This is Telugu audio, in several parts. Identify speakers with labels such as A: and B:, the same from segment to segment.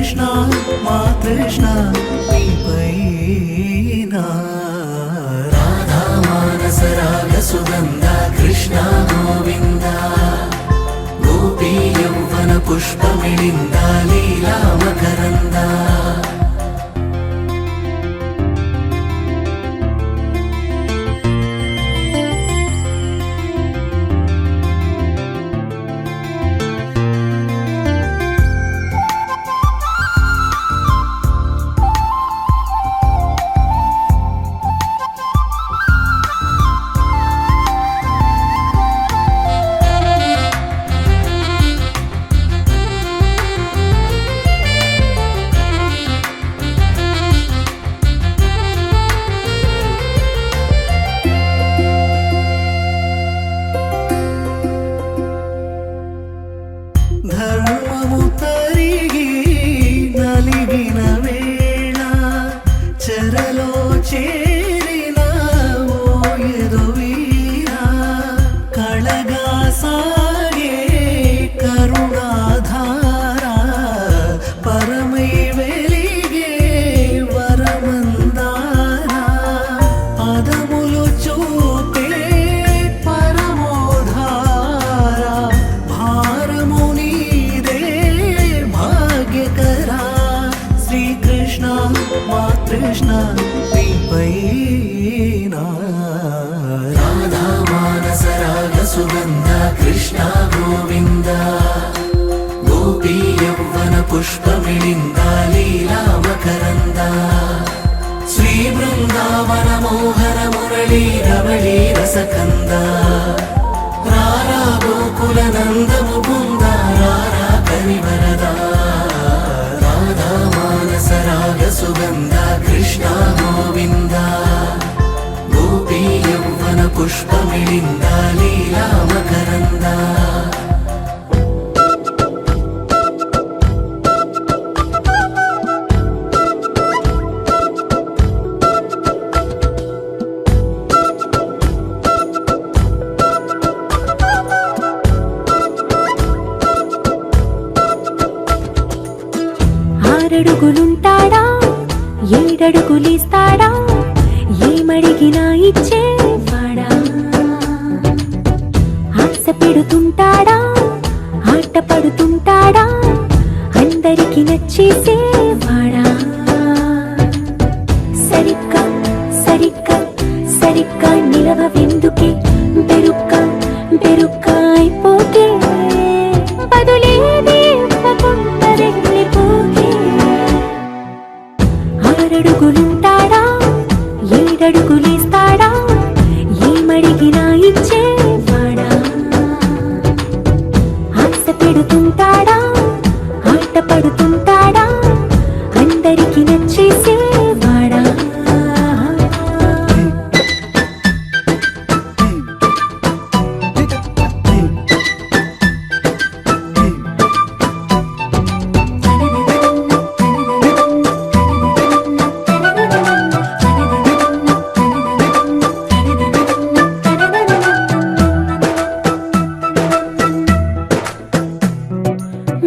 A: కృష్ణ మా కృష్ణ నీపైనా రాధా మానస రాగ సుగంధ కృష్ణ గోవింద గోపీ యౌవన పుష్పమిళింద లీలా మకరంద ధర్మము తరిగి నలిగిన వేళ చెరలో చేరిన ఓ ఎదువీర కళగా సాగే కరుణాధార పరమై వెలిగే వరమందార పదములు చూపే పరమోధార భారము నీదే భాగ్యకరా శ్రీకృష్ణ మా కృష్ణ నీపైనా రాధా మానస రాగ సుగంధ కృష్ణ గోవింద గోపీ యౌవన పుష్పమిళింద లీలా మకరంద శ్రీ బృందావన మోహన మురళీ రవళీ రసకంద రారా గోకుల నందము బృంద రారా కరివరద రాధా మానస రాగ సుగంధ కృష్ణ గోవింద గోపీ యౌవన పుష్పమిళింద లీలా మకరంద
B: ఆరడుగులుంటాడా ఏడడుగులిస్తాడా ఏమడిగినా ఇచ్చేవాడా ఆశ పెడుతుంటాడా ఆట పడుతుంటాడా అందరికి నచ్చేసేవాడా సరిగ్గా సరిగ్గా సరిగ్గా నిలవెందుకే బెరుక్క బెరుక్క అయిపోతే బదులేది ఇవ్వకుండా వెళ్ళిపోతే ఆరడుగులుంటాడా ఏడడుగులేస్తాడా ఏమడిగినా ఇచ్చేవాడా ఆశ పెడుతుంటాడా ఆట పడుతుంటాడా అందరికి నచ్చేసేవాడా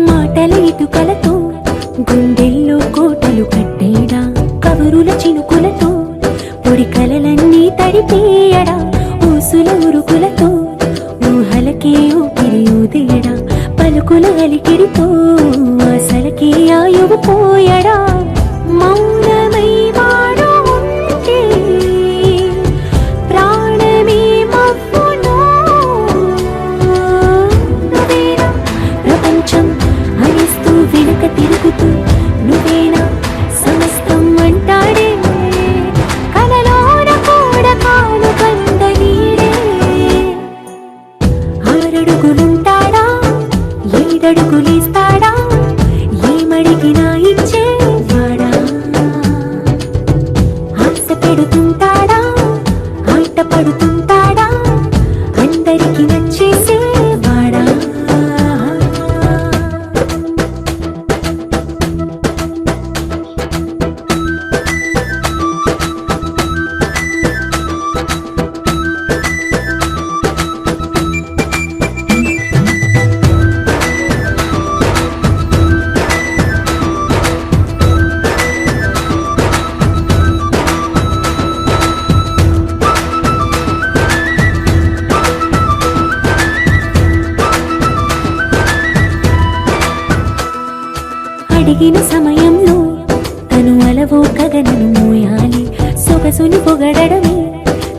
B: మాటల ఇటుకలతో గుండెల్లో కోటలు కట్టేడా కబురుల చినుకులతో పొడి కలలన్నీ తడిపేయడా ఊసుల ఉరుకులతో ఊహలకే ఊపిరి ఊదేయడా పలుకుల అలికిడితో ఆశలకే ఆయువు పోయడా మౌనమై వాడు ఉంటే ప్రాణమే మవ్వునో నువ్వేనా ప్రపంచం అనిస్తూ వెనుక తిరుగుతూ నువ్వేనా సమస్తం అంటాడే కలలోన కూడా కాను కంద నీడే ఆరడుగులుంటాడా ఏడడుగులేస్తాడా ఏమడిగినా ఇచ్చేవాడా ఆశ పెడుతుంటాడా ఆట పడుతుంటాడా అందరికి నచ్చేసేవాడా అడిగిన సమయంలో తను అలవో కగనను మోయాలి. సొగసుని పొగడమే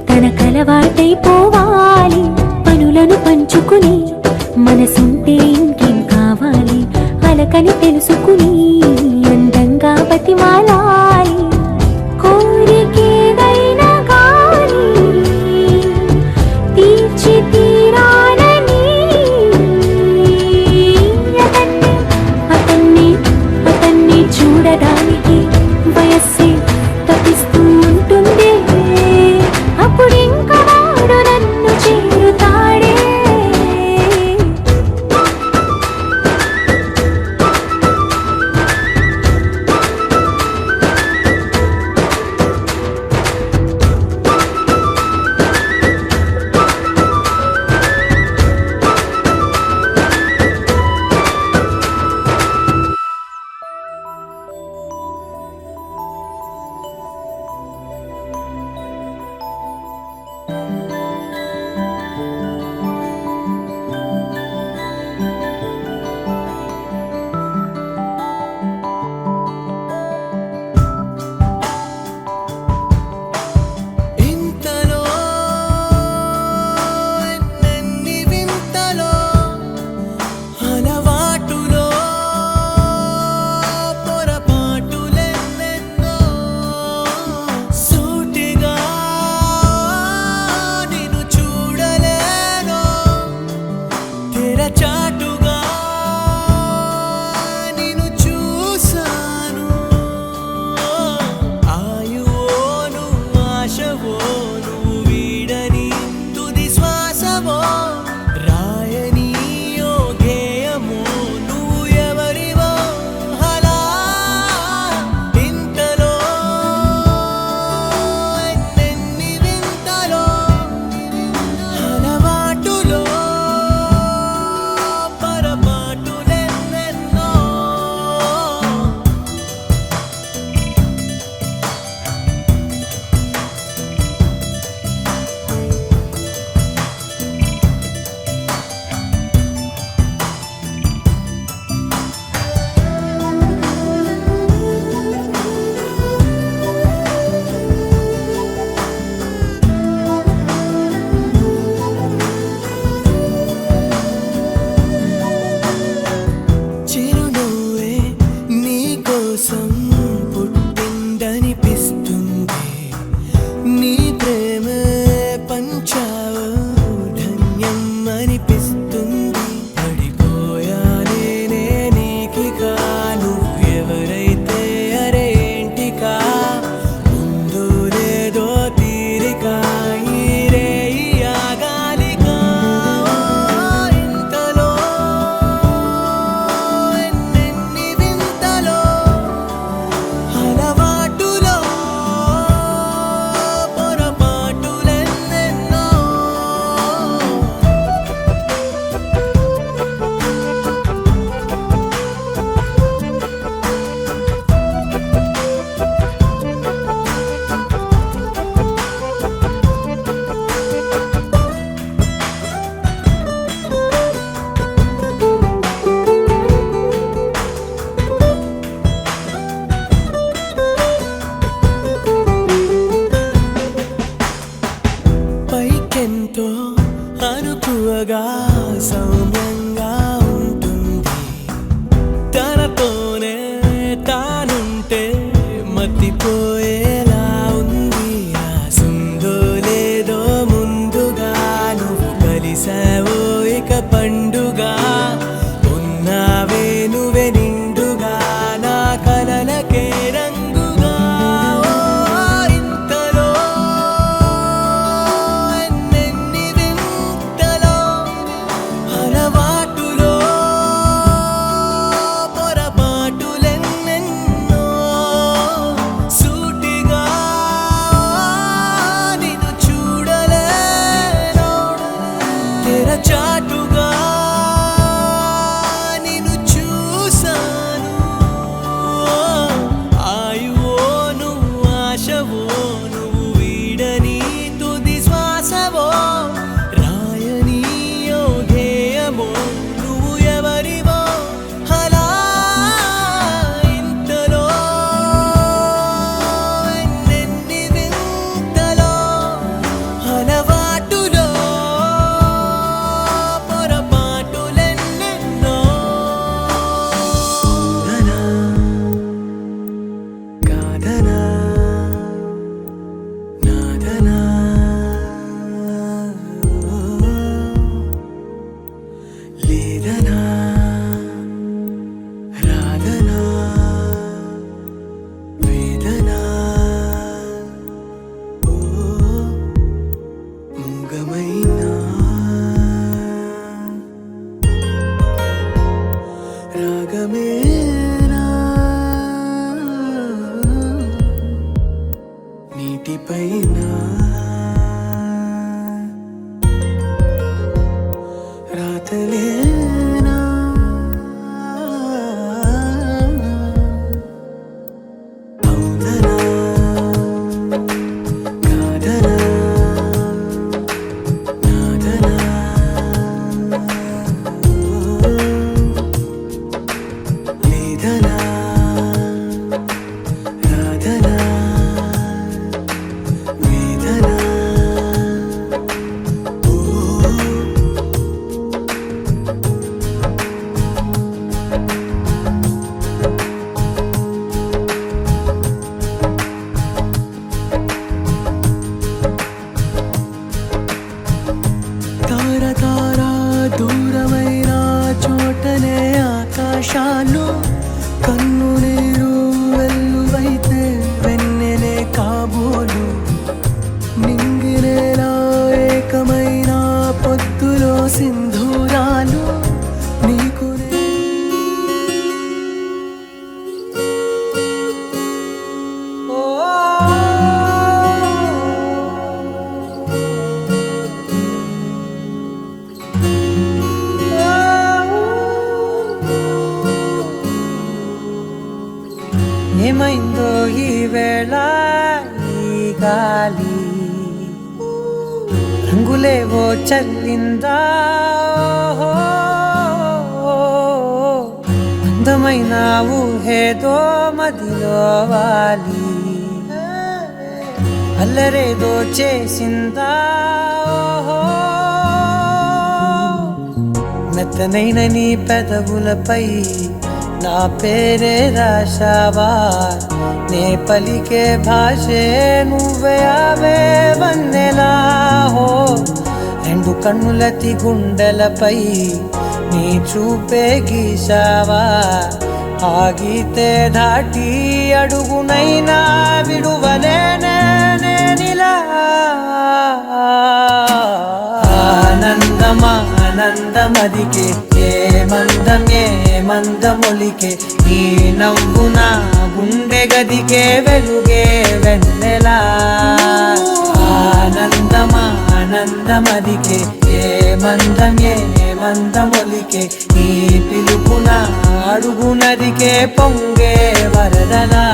B: తనకలవాటైపోవాలి. పనులను పంచుకుని మనసుంటే ఇంకేం కావాలి. అలకని తెలుసుకుని అందంగా బతిమాలాలి. కోరికేదైనా గాని తీర్చి తీరాలని అతన్ని చూడడానికి వయస్సే తప్పిస్తూ ఉంటుంది. అప్పుడింక వాడు నన్ను చేరుతాడే.
A: ఇంతలో ఎన్నెన్ని వింతలో అలవాటులో పొరపాటులెన్నెన్నో సూటిగా నిన్ను చూడలేను. తెరచాటుగా నిన్ను చూశాను. ఆయువోను ఆశవో నువ్వు వీడని తుది శ్వాసవో రాయని ఓ గేయమో నువ్వు ఎవరివో అలా ఇంతలో ఎన్నెన్ని వింతలో అలవాటులో పొరపాటులెన్నెన్నో చిరునవ్వే నీకోసం పుట్టిందనిపిస్తుంది. నీ ప్రేమ పంచావో ధన్యం అనిపిస్తుంది. పడిపోయానే నీకిగా నువ్వెవరైతే అరేంటికా ముందు లేదో తీరిక ఈ రేయి ఆగాలిగా. ఇంతలో ఎన్నెన్ని వింతలో అలవాటులో పొరపాటులెన్నెన్నో పైకెంతో అనుకువగా సౌమ్యంగా ఉంటుంది. తనతోనే తానుంటే మతిపోయేలా ఉంది. రాసుందో లేదో ముందుగా నువ్వు కలిసావో ఇక పండుగా ఉన్నావే నువ్వే నిండుగా నా కలలకే రంగుగా. ఓ ఇంతలో ఎన్నెన్ని వింతలో అలవాటులో అయినా రాతలేనా అవుననా కాదనా నాదనా లేదనా రాధనా వేదనా ఓ తార తార దూరమైన చోటనే ఆకాశాలు కన్ను నీరు వెల్లువైతే వెన్నెనే కాబోలు నింగినేలా ఏకమైన పొద్దులో సింధూరాలు నీకు
C: ఏమైందో ఈ వేళ ఈ గాలి రంగులేవో చల్లిందా అందమైన ఊహేదో మదిలో వాలి అల్లరేదో చేసిందా మెత్తనైన నీ పెదవులపై నా పేరే రాశావా నే పలికే భాషే నువ్వే ఆవే వన్నెలా హో రెండు కన్నులతి గుండెలపై నీ చూపే గీశావా ఆగితే దాటి అడుగునైనా విడువలేనే నేనిలా ఆనందమా ఆనందమదికే ఏ మందమొలికే నీ నవ్వు నా గుండె గదికే వెలుగే వెన్నెలా ఆనందమా ఆనందమదికే ఏ మందమొలికే నీ పిలుపున అడుగునదికే పొంగే వరదలా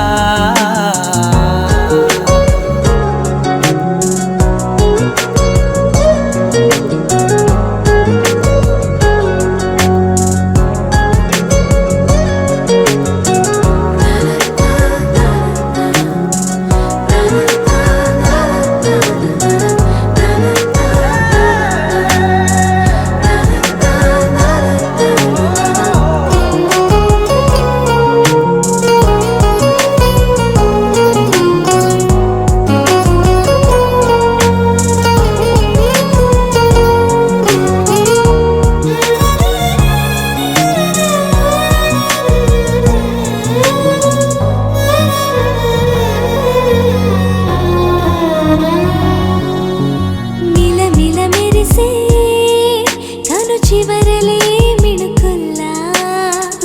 B: చివరలే మిణుకుల్లా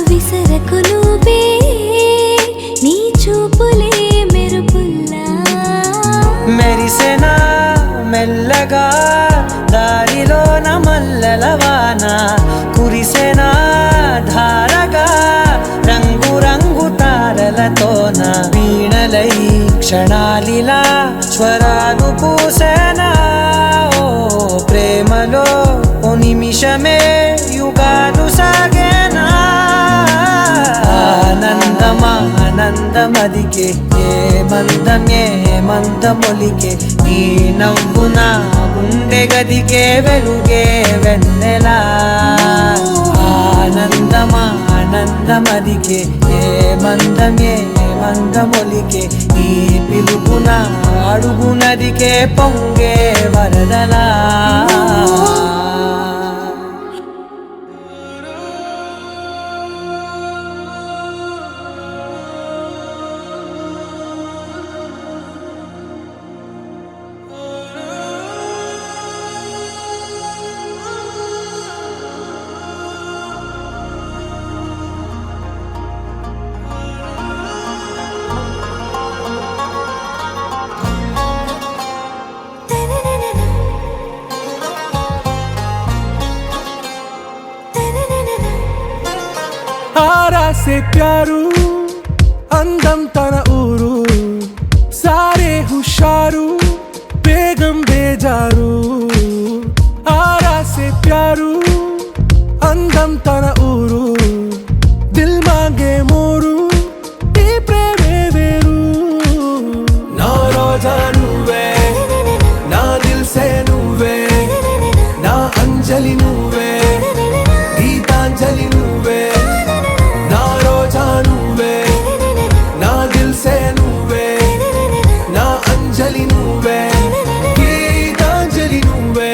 B: విసరకు నువ్వే నీ చూపులే మెరుపుల్లా
C: మెరిసెనా మెల్లగా దారిలోన మల్లెలవాన కురిసెనా ధారగా రంగు రంగు తారలతోన వీణలై క్షణాలిలా స్వరాలు పూసెనా ఓ ప్రేమలో ఓ నిమిషమే యుగాలు సాగేనా ఆనందమా ఆనందమదికే ఏ మందమొలికే నీ నవ్వు నా గుండె గదికే వెలుగే వెన్నెలా ఆనందమా ఆనందమదికే ఏ మందమొలికే నీ పిలుపున అడుగునదికే పొంగే వరదలా
A: से प्यारू అందం తన ఊరు సారే హుషారు బేగం బేజారు ఆరా సే ప్యారు అందం తన ఊరు దిల్ మాంగే మోరు ఈ ప్రేమే వేరు నా రోజా నువ్వే నా దిల్ సే నువ్వే నా అంజలి నువ్వే గీతాంజలి నువ్వే నా రోజా నువ్వే నా దిల్ సే నువ్వే నా అంజలి నువ్వే గీతాంజలి నువ్వే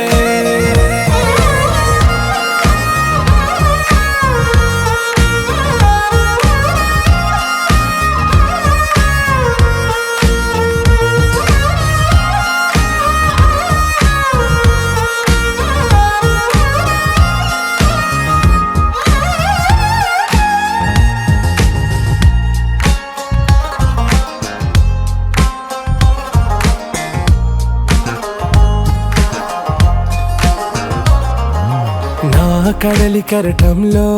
A: నా కడలి కరటంలో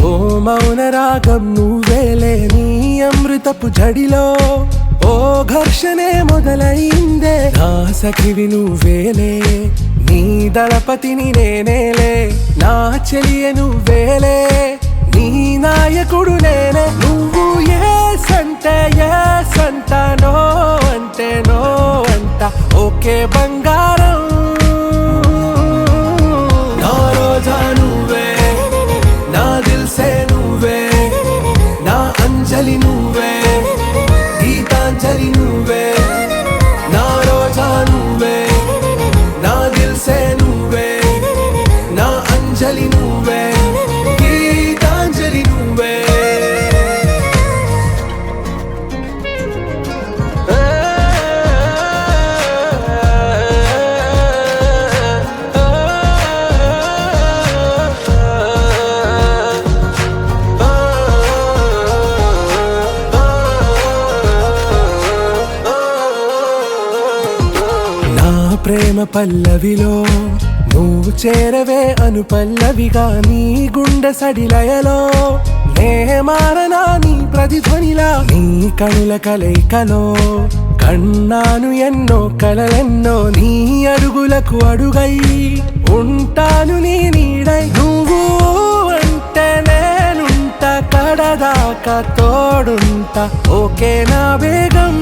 A: ఓ మౌన రాగం నువ్వేలే నీ అమృతపు జడిలో ఓ ఘర్షణే మొదలైందే నా సఖివి నువ్వేలే నీ దళపతిని నేనేలే నా చెలియ నువ్వేలే నీ నాయకుడు నేనే నువ్వు ఏ సంట నో అంటే నో అంట ఓకే బంగారం నా రోజా నువ్వే నా దిల్ సే నువ్వే నా అంజలి నువ్వే గీతాంజలి నువ్వే నా రోజా నువ్వే నా దిల్ సే నువ్వే నా అంజలి నువ్వే గీతాంజలి నువ్వే నా ప్రేమ పల్లవిలో నువ్వు చేరవే అను పల్లవిగా నీ గుండె సడిలయలో నే మారనా నీ ప్రతిధ్వనిలా నీ కనుల కలయికలో కన్నాను ఎన్నో కలలెన్నో నీ అడుగులకు అడుగై ఉంటాను నీ నీడై నువ్వు అంటే నేనుంట కడదాకా తోడుంట ఓకే నా వేగం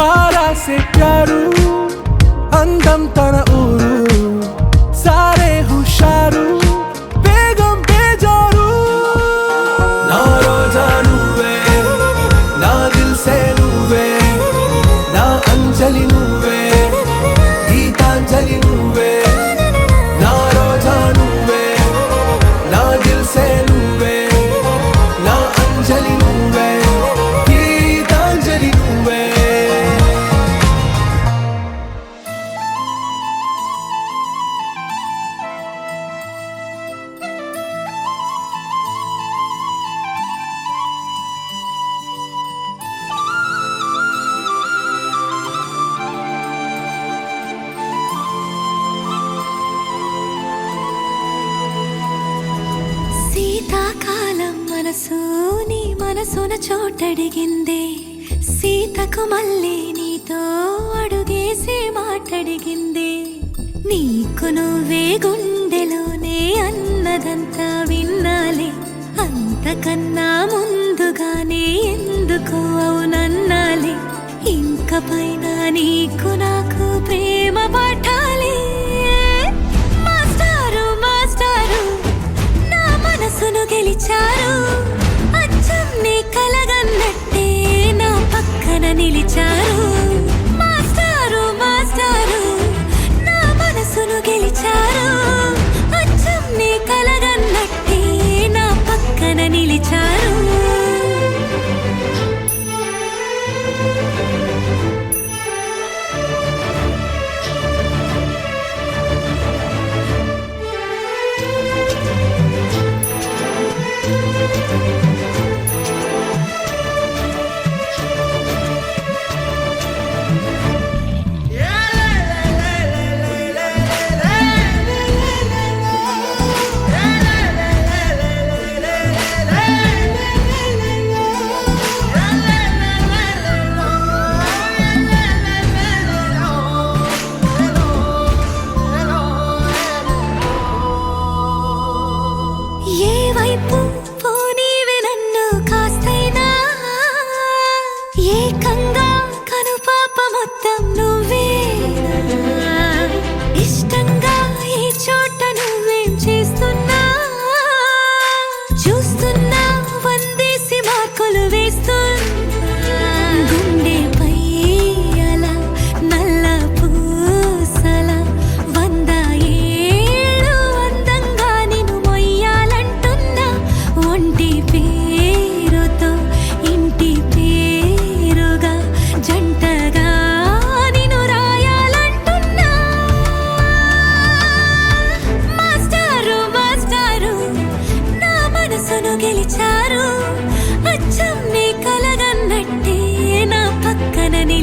A: ఆరా సే ప్యారు అందం తన ఊరు సారే హుషారు బేగం బేజారు నా రోజా నువ్వే నా దిల్ సే నువ్వే నా అంజలి నువ్వే గీతాంజలి నువ్వే నా రోజా నువ్వే నా దిల్ సే నువ్వే నా అంజలి నువ్వే గీతాంజలి నువ్వే
B: శీతాకాలం మనసు నీ మనసున చోటడిగిందే సీతకు మళ్ళీ నీతో అడుగేసి మాటడిగిందే నీకు నువ్వే గుండెలోనే అన్నదంతా విన్నాలే అంతకన్నా ముందుగానే ఎందుకు అవునన్నాలే ఇంక పైన నీకు నాకు ప్రేమ పాఠాలే మాస్టారు మాస్టారు నా మనసును గెలిచారు అచ్చం నీ కలగన్నట్టే నా పక్కన నిలిచారు మాస్టారు మాస్టారు నా మనసును గెలిచారు అచ్చం నీ కలగన్నట్టే నా పక్కన నిలిచారు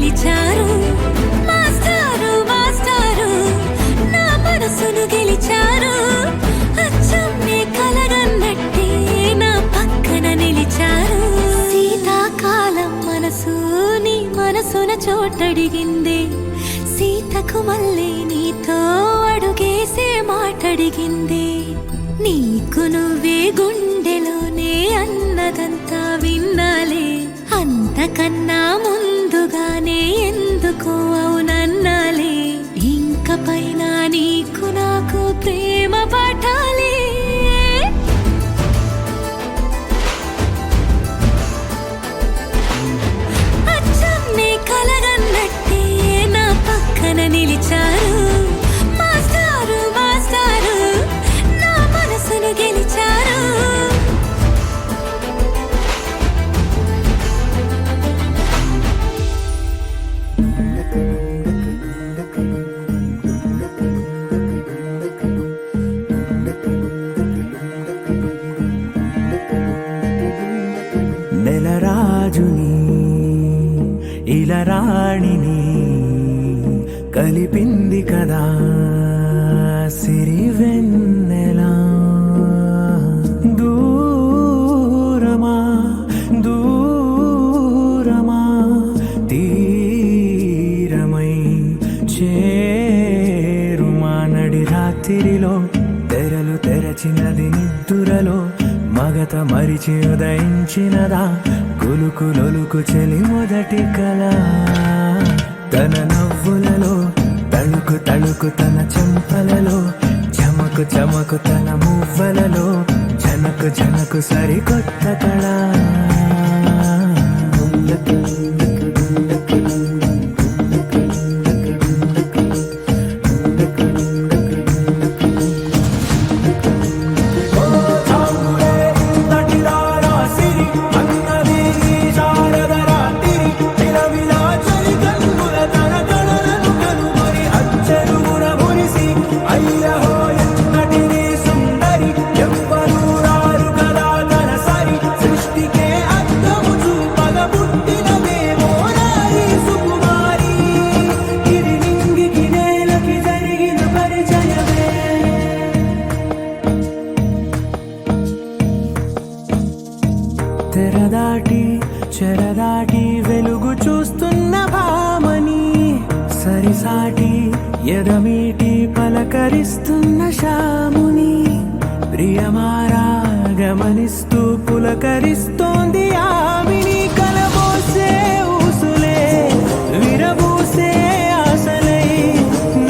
B: నిలిచారు. మాస్టారు మాస్టారు నా మనసును గెలిచారు. అచ్చం నీ కలగన్నట్టే నా పక్కన నిలిచారు. శీతాకాలం మనసు నీ మనసున చోటడిగింది. సీతకు మళ్ళీ నీతో అడుగేసే మాటడిగింది. నీకు నువ్వే గుండెలోనే అన్నదంతా విన్నాలే. అంతకన్నా ముందుగానే ఎందుకో అవునన్నాలే. ఇంక పైన నీకు నాకు ప్రేమ పాఠాలే. అచ్చం నీ కలగన్నట్టే నా పక్కన నిలిచారు. మాస్టారు మాస్టారు నా మనసును గెలిచారు.
A: నెలరాజుని ఇలరాణిని కలిపింది కదా సిరివెన్నెలా. దూరమా దూరమా తీరమై చేరుమా. నడి రాత్రిలో తెరలు తెరచినది నిద్దురలో మగత మరిచి ఉదయించినదా కులుకులొలుకు చెలి మొదటి కళ. తన నవ్వులలో తళుకు తళుకు తన చెంపలలో చమకు చమకు తన మువ్వలలో జనకు జనకు సరికొత్త కళ. తెరదాటి చెరదాటి వెలుగు చూస్తున్న భామని సరిసాటి ఎదమీటి పలకరిస్తున్న శాముని. ప్రియమారా గమనిస్తూ పులకరిస్తోంది ఆవిని. కలబోసే ఊసులే విరబూసే ఆశలై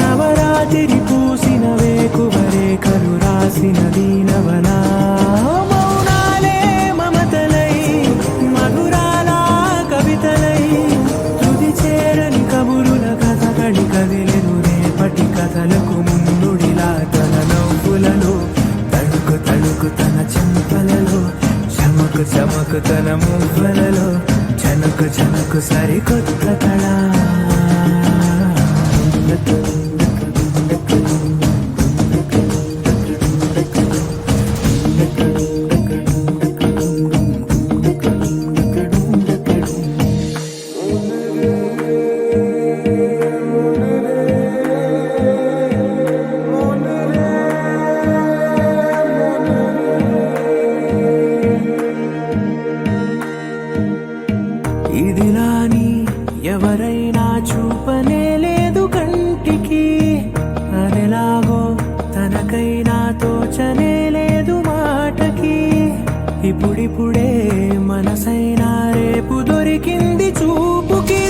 A: నవరాత్రి పూసిన వేకువరే కలు రాసిన దీనవనా. కదిలెను రేపటి కథలకు ముందుడిలా. తన నవ్వులలో తళుకు తళుకు తన చెంపలలో చమకు చమకు తన మువ్వలలో జనకు జనకు సరికొత్త కళ. ఇదిలాని ఎవరైనా చూపనే లేదు కంటికి. అదెలాగో తనకైనా తోచనే లేదు మాటకి. ఇప్పుడిప్పుడే మనసైనా రేపు దొరికింది చూపుకి.